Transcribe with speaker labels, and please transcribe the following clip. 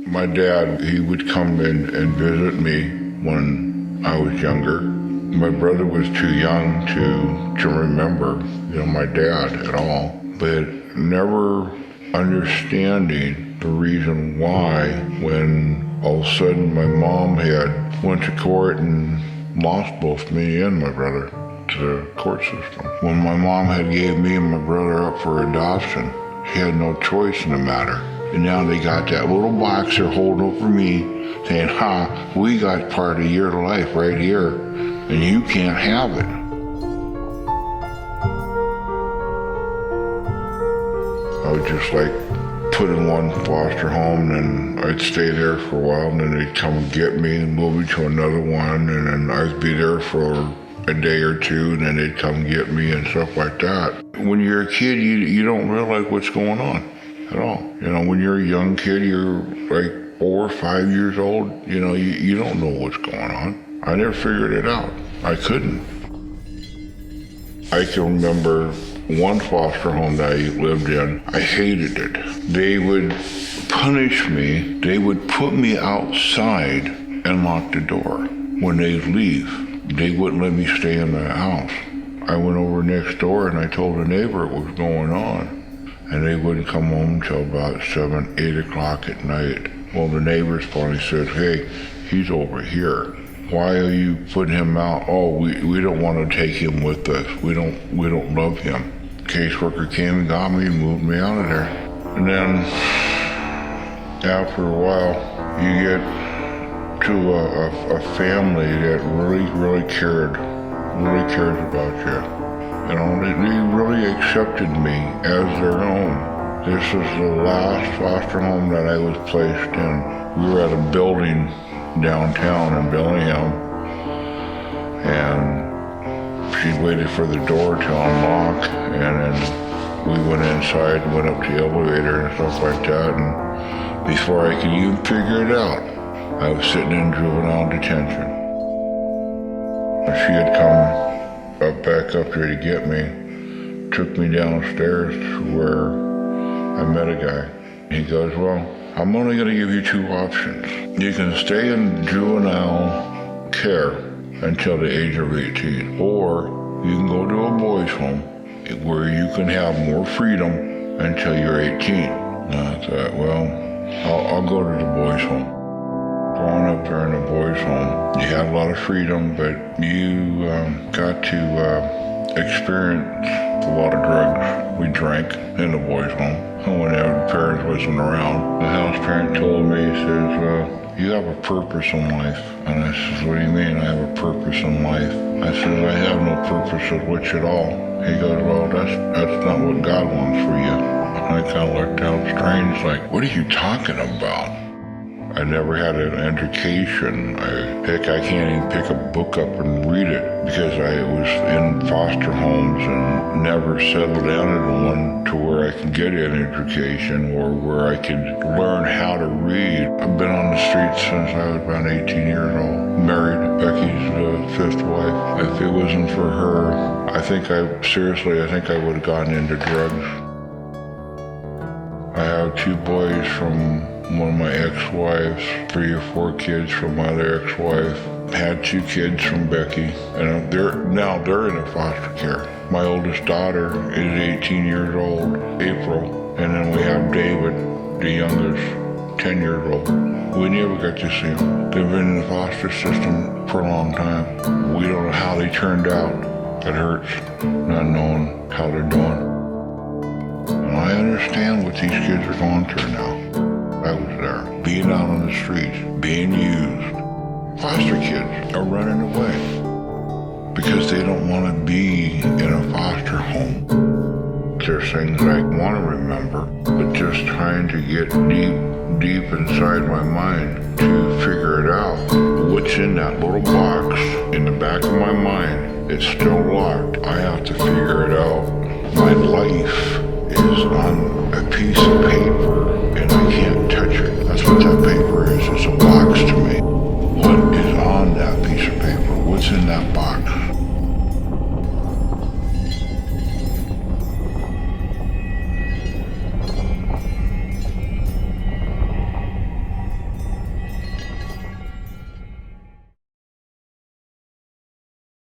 Speaker 1: My dad, he would come in and visit me when I was younger. My brother was too young to remember, my dad at all, but never understanding the reason why when all of a sudden my mom had went to court and lost both me and my brother to the court system. When my mom had gave me and my brother up for adoption, she had no choice in the matter. And now they got that little box they're holding over me saying, we got part of your life right here and you can't have it. I would just put in one foster home and I'd stay there for a while and then they'd come and get me and move me to another one and then I'd be there for a day or two and then they'd come and get me and stuff like that. When you're a kid, you don't realize what's going on at all. When you're a young kid, you're 4 or 5 years old, you don't know what's going on. I never figured it out. I couldn't. I can remember one foster home that I lived in. I hated it. They would punish me. They would put me outside and lock the door. When they'd leave, they wouldn't let me stay in the house. I went over next door and I told a neighbor what was going on. And they wouldn't come home until about 7, 8 o'clock at night. Well, the neighbors finally said, hey, he's over here. Why are you putting him out? Oh, we don't want to take him with us. We don't love him. Caseworker came and got me and moved me out of there. And then after a while, you get to a family that really cares about you. They really accepted me as their own. This was the last foster home that I was placed in. We were at a building downtown in Bellingham, and she waited for the door to unlock, and then we went inside and went up the elevator and stuff like that, and before I could even figure it out, I was sitting in juvenile detention. She had come back up here to get me, took me downstairs to where I met a guy. He goes, well, I'm only going to give you 2 options. You can stay in juvenile care until the age of 18, or you can go to a boys' home where you can have more freedom until you're 18. And I thought, well, I'll go to the boys' home. Growing up there in the boys' home, you had a lot of freedom, but you got to experience a lot of drugs. We drank in the boys' home when the parents wasn't around. The house parent told me, he says, you have a purpose in life. And I says, what do you mean I have a purpose in life? I says, I have no purpose of which at all. He goes, well, that's not what God wants for you. And I kind of looked out strange, what are you talking about? I never had an education. I can't even pick a book up and read it because I was in foster homes and never settled down into one to where I could get an education or where I could learn how to read. I've been on the streets since I was about 18 years old. Married Becky's 5th wife. If it wasn't for her, I think I would have gotten into drugs. I have 2 boys from one of my ex-wives, 3 or 4 kids from my other ex-wife, had 2 kids from Becky, and they're in a foster care. My oldest daughter is 18 years old, April, and then we have David, the youngest, 10 years old. We never got to see them. They've been in the foster system for a long time. We don't know how they turned out. It hurts not knowing how they're doing. And I understand what these kids are going through now. I was there, being out on the streets, being used. Foster kids are running away because they don't want to be in a foster home. There's things I want to remember, but just trying to get deep inside my mind to figure it out. What's in that little box in the back of my mind? It's still locked. I have to figure it out. My life is on a piece of paper.